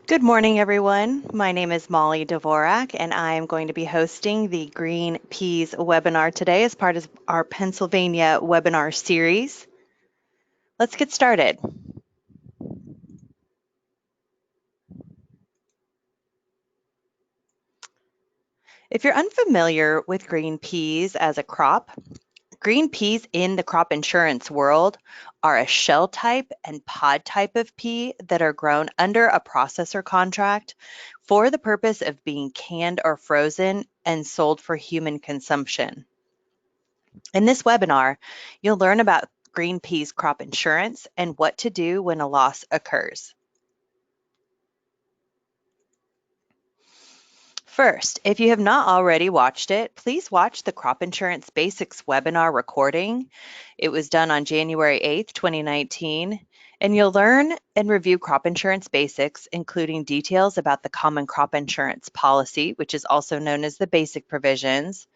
Good morning, everyone. My name is Molly Dvorak, and I am going to be hosting the Green Peas webinar today as part of our Pennsylvania webinar series. Let's get started. If you're unfamiliar with green peas as a crop, green peas in the crop insurance world are a shell type and pod type of pea that are grown under a processor contract for the purpose of being canned or frozen and sold for human consumption. In this webinar, you'll learn about green peas crop insurance and what to do when a loss occurs. First, if you have not already watched it, please watch the Crop Insurance Basics webinar recording. It was done on January 8th, 2019, and you'll learn and review crop insurance basics, including details about the common crop insurance policy, which is also known as the basic provisions.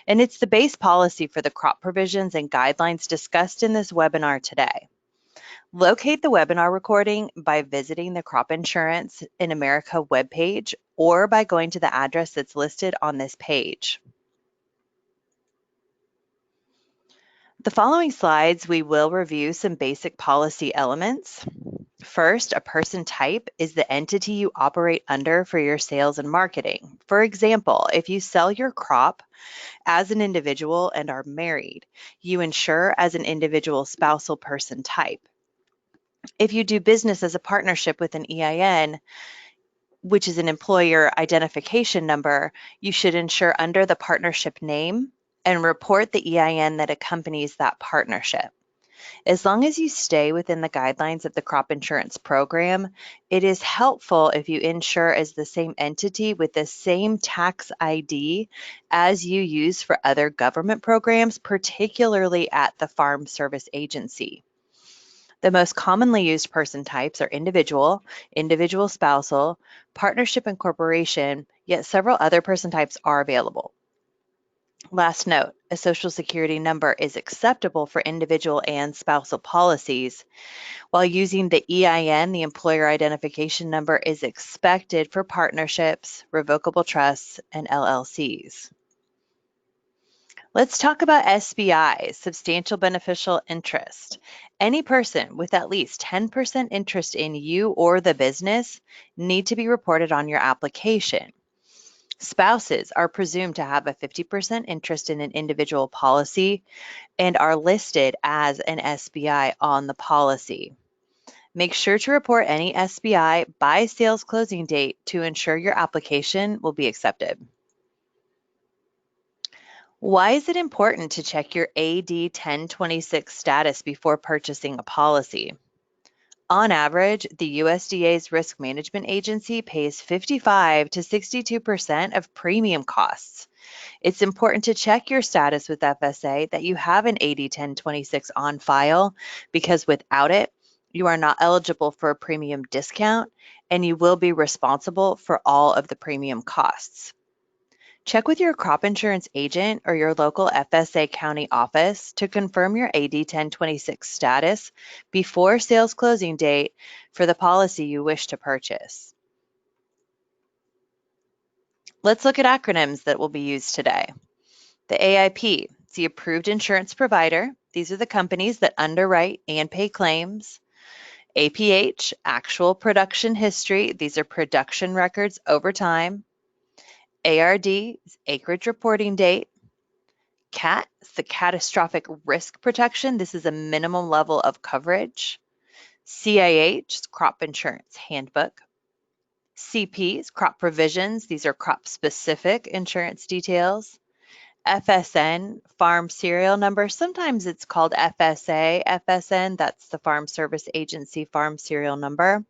And it's the base policy for the crop provisions and guidelines discussed in this webinar today. Locate the webinar recording by visiting the Crop Insurance in America webpage or by going to the address that's listed on this page. The following slides, we will review some basic policy elements. First, a person type is the entity you operate under for your sales and marketing. For example, if you sell your crop as an individual and are married, you insure as an individual spousal person type. If you do business as a partnership with an EIN, which is an employer identification number, you should insure under the partnership name and report the EIN that accompanies that partnership. As long as you stay within the guidelines of the crop insurance program, it is helpful if you insure as the same entity with the same tax ID as you use for other government programs, particularly at the Farm Service Agency. The most commonly used person types are individual, individual spousal, partnership and corporation, yet several other person types are available. Last note, a Social Security number is acceptable for individual and spousal policies, while using the EIN, the employer identification number, is expected for partnerships, revocable trusts, and LLCs. Let's talk about SBI, substantial beneficial interest. Any person with at least 10% interest in you or the business need to be reported on your application. Spouses are presumed to have a 50% interest in an individual policy and are listed as an SBI on the policy. Make sure to report any SBI by sales closing date to ensure your application will be accepted. Why is it important to check your AD 1026 status before purchasing a policy? On average, the USDA's Risk Management Agency pays 55 to 62% of premium costs. It's important to check your status with FSA that you have an AD 1026 on file, because without it, you are not eligible for a premium discount and you will be responsible for all of the premium costs. Check with your crop insurance agent or your local FSA county office to confirm your AD 1026 status before sales closing date for the policy you wish to purchase. Let's look at acronyms that will be used today. The AIP, it's the approved insurance provider. These are the companies that underwrite and pay claims. APH, actual production history. These are production records over time. ARD, acreage reporting date. CAT, it's the catastrophic risk protection. This is a minimum level of coverage. CIH, crop insurance handbook. CPs, crop provisions. These are crop specific insurance details. FSN, farm serial number. Sometimes it's called FSA, FSN. That's the Farm Service Agency farm serial number.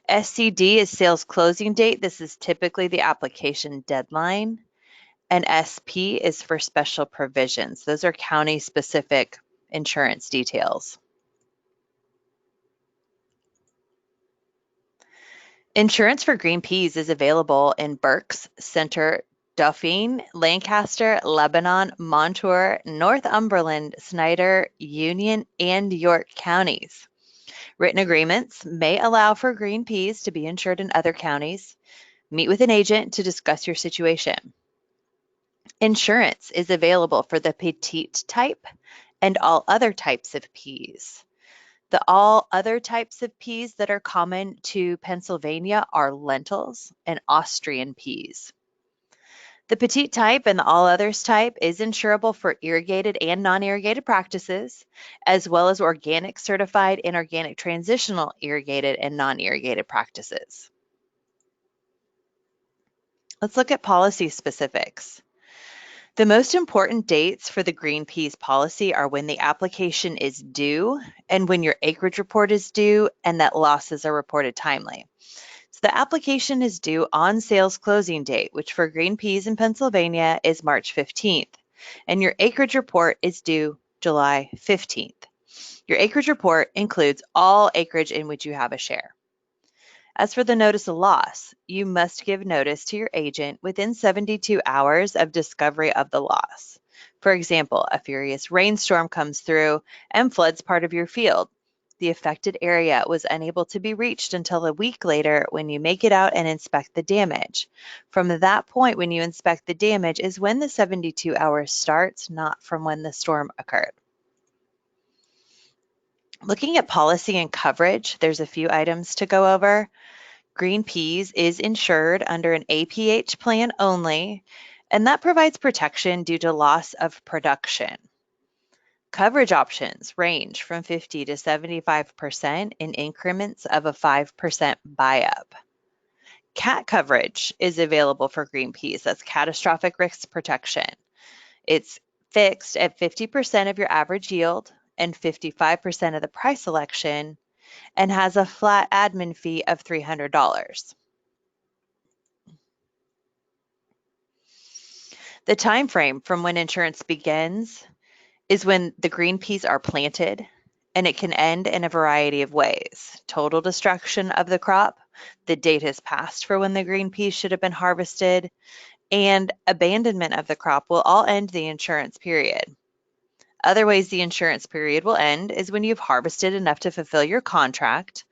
SCD is sales closing date. This is typically the application deadline. And SP is for special provisions. Those are county-specific insurance details. Insurance for green peas is available in Berks, Center, Dauphin, Lancaster, Lebanon, Montour, Northumberland, Snyder, Union, and York counties. Written agreements may allow for green peas to be insured in other counties. Meet with an agent to discuss your situation. Insurance is available for the petite type and all other types of peas. The all other types of peas that are common to Pennsylvania are lentils and Austrian peas. The petite type and the all others type is insurable for irrigated and non-irrigated practices, as well as organic certified and organic transitional irrigated and non-irrigated practices. Let's look at policy specifics. The most important dates for the green peas policy are when the application is due and when your acreage report is due and that losses are reported timely. So the application is due on sales closing date, which for green peas in Pennsylvania is March 15th, and your acreage report is due July 15th. Your acreage report includes all acreage in which you have a share. As for the notice of loss, you must give notice to your agent within 72 hours of discovery of the loss. For example, a furious rainstorm comes through and floods part of your field. The affected area was unable to be reached until a week later when you make it out and inspect the damage. From that point when you inspect the damage is when the 72 hours starts, not from when the storm occurred. Looking at policy and coverage, there's a few items to go over. Green peas is insured under an APH plan only, and that provides protection due to loss of production. Coverage options range from 50 to 75% in increments of a 5% buy-up. CAT coverage is available for green peas. That's catastrophic risk protection. It's fixed at 50% of your average yield and 55% of the price selection and has a flat admin fee of $300. The time frame from when insurance begins is when the green peas are planted, and it can end in a variety of ways. Total destruction of the crop, the date has passed for when the green peas should have been harvested, and abandonment of the crop will all end the insurance period. Other ways the insurance period will end is when you've harvested enough to fulfill your contract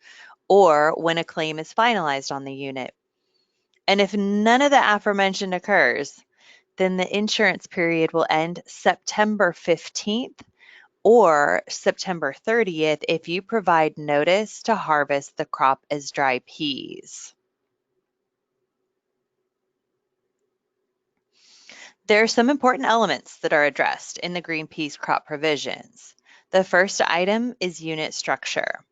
or when a claim is finalized on the unit. And if none of the aforementioned occurs, then the insurance period will end September 15th or September 30th if you provide notice to harvest the crop as dry peas. There are some important elements that are addressed in the green peas crop provisions. The first item is unit structure.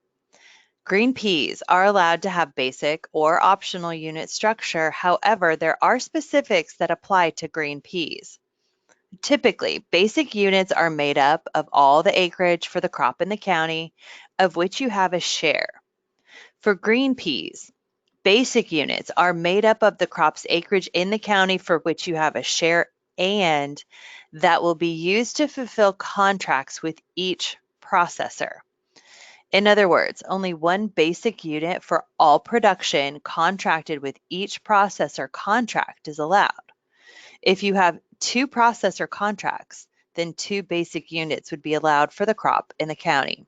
Green peas are allowed to have basic or optional unit structure. However, there are specifics that apply to green peas. Typically, basic units are made up of all the acreage for the crop in the county of which you have a share. For green peas, basic units are made up of the crop's acreage in the county for which you have a share and that will be used to fulfill contracts with each processor. In other words, only one basic unit for all production contracted with each processor contract is allowed. If you have two processor contracts, then two basic units would be allowed for the crop in the county.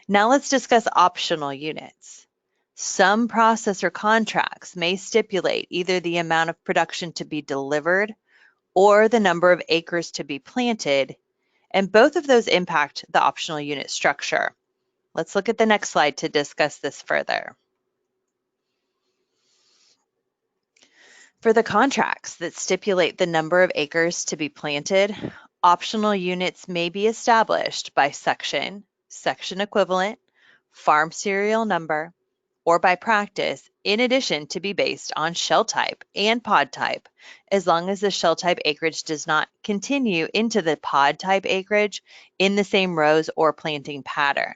Now let's discuss optional units. Some processor contracts may stipulate either the amount of production to be delivered or the number of acres to be planted, and both of those impact the optional unit structure. Let's look at the next slide to discuss this further. For the contracts that stipulate the number of acres to be planted, optional units may be established by section, section equivalent, farm serial number, or by practice, in addition to be based on shell type and pod type, as long as the shell type acreage does not continue into the pod type acreage in the same rows or planting pattern.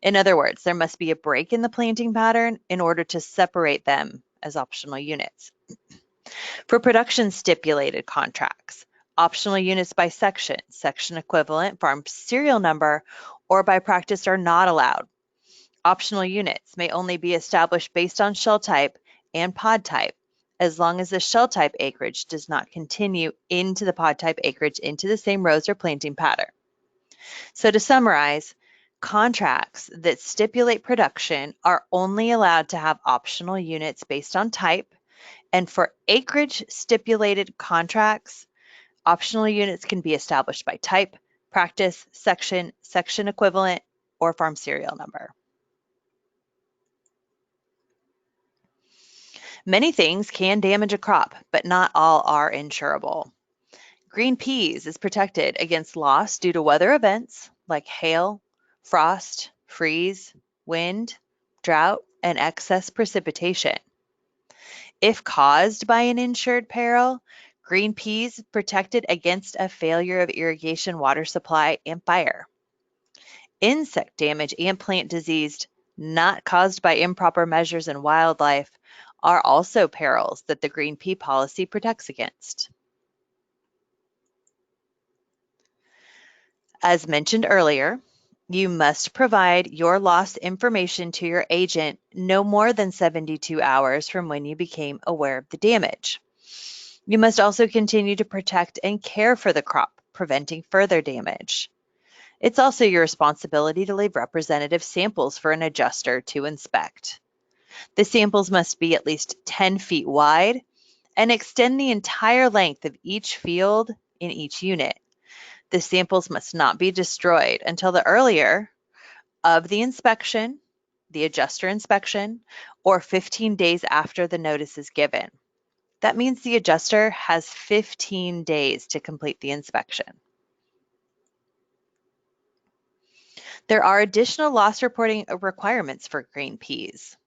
In other words, there must be a break in the planting pattern in order to separate them as optional units. For production stipulated contracts, optional units by section, section equivalent, farm serial number, or by practice are not allowed. Optional units may only be established based on shell type and pod type, as long as the shell type acreage does not continue into the pod type acreage into the same rows or planting pattern. So to summarize, Contracts that stipulate production are only allowed to have optional units based on type, and for acreage stipulated contracts, optional units can be established by type, practice, section, section equivalent, or farm serial number. Many things can damage a crop, but not all are insurable. Green peas is protected against loss due to weather events like hail, frost, freeze, wind, drought, and excess precipitation. If caused by an insured peril, green peas protected against a failure of irrigation water supply and fire. Insect damage and plant disease not caused by improper measures in wildlife are also perils that the green pea policy protects against. As mentioned earlier, you must provide your loss information to your agent no more than 72 hours from when you became aware of the damage. You must also continue to protect and care for the crop, preventing further damage. It's also your responsibility to leave representative samples for an adjuster to inspect. The samples must be at least 10 feet wide and extend the entire length of each field in each unit. The samples must not be destroyed until the earlier of the inspection, the adjuster inspection, or 15 days after the notice is given. That means the adjuster has 15 days to complete the inspection. There are additional loss reporting requirements for green peas.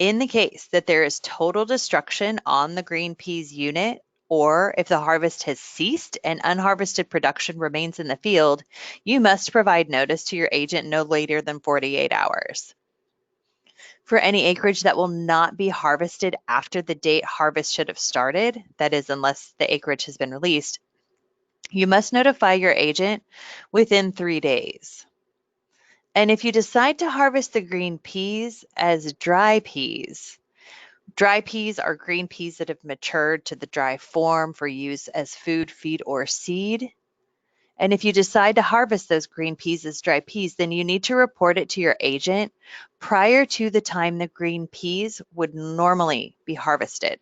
In the case that there is total destruction on the green peas unit, or if the harvest has ceased and unharvested production remains in the field, you must provide notice to your agent no later than 48 hours. For any acreage that will not be harvested after the date harvest should have started, that is, unless the acreage has been released, you must notify your agent within 3 days. And if you decide to harvest the green peas as dry peas are green peas that have matured to the dry form for use as food, feed, or seed. And if you decide to harvest those green peas as dry peas, then you need to report it to your agent prior to the time the green peas would normally be harvested.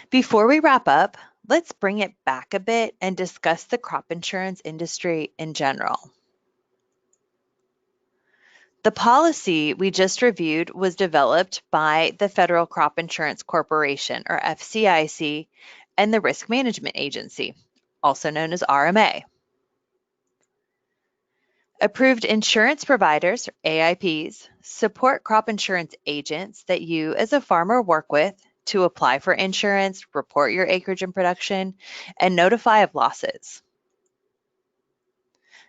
Before we wrap up, let's bring it back a bit and discuss the crop insurance industry in general. The policy we just reviewed was developed by the Federal Crop Insurance Corporation, or FCIC, and the Risk Management Agency, also known as RMA. Approved insurance providers, or AIPs, support crop insurance agents that you as a farmer work with to apply for insurance, report your acreage and production, and notify of losses.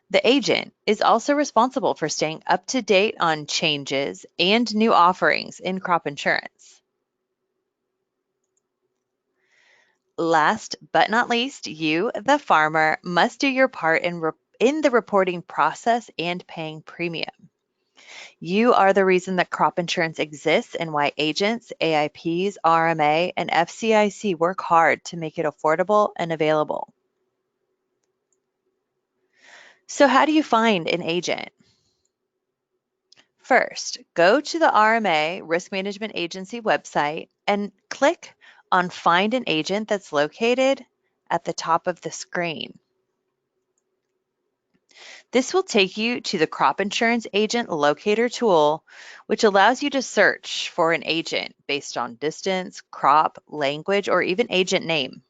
The agent is also responsible for staying up to date on changes and new offerings in crop insurance. Last but not least, you, the farmer, must do your part in the reporting process and paying premium. You are the reason that crop insurance exists and why agents, AIPs, RMA, and FCIC work hard to make it affordable and available. So how do you find an agent? First, go to the RMA Risk Management Agency website and click on Find an Agent that's located at the top of the screen. This will take you to the Crop Insurance Agent Locator tool, which allows you to search for an agent based on distance, crop, language, or even agent name.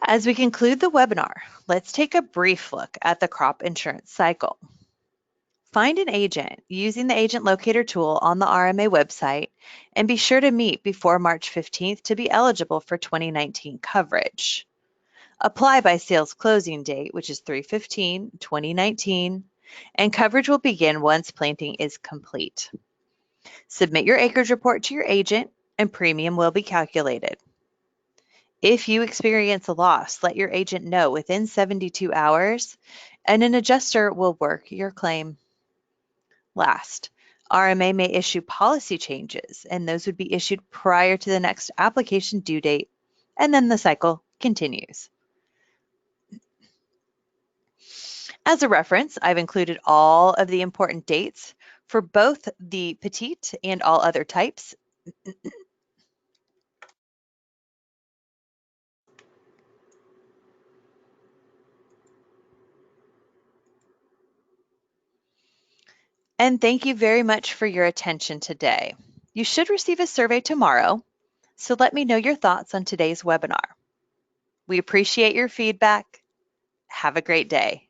As we conclude the webinar, let's take a brief look at the crop insurance cycle. Find an agent using the Agent Locator tool on the RMA website and be sure to meet before March 15th to be eligible for 2019 coverage. Apply by sales closing date, which is 3/15/2019, and coverage will begin once planting is complete. Submit your acreage report to your agent and premium will be calculated. If you experience a loss, let your agent know within 72 hours and an adjuster will work your claim. Last, RMA may issue policy changes and those would be issued prior to the next application due date, and then the cycle continues. As a reference, I've included all of the important dates for both the petite and all other types. And thank you very much for your attention today. You should receive a survey tomorrow, so let me know your thoughts on today's webinar. We appreciate your feedback. Have a great day.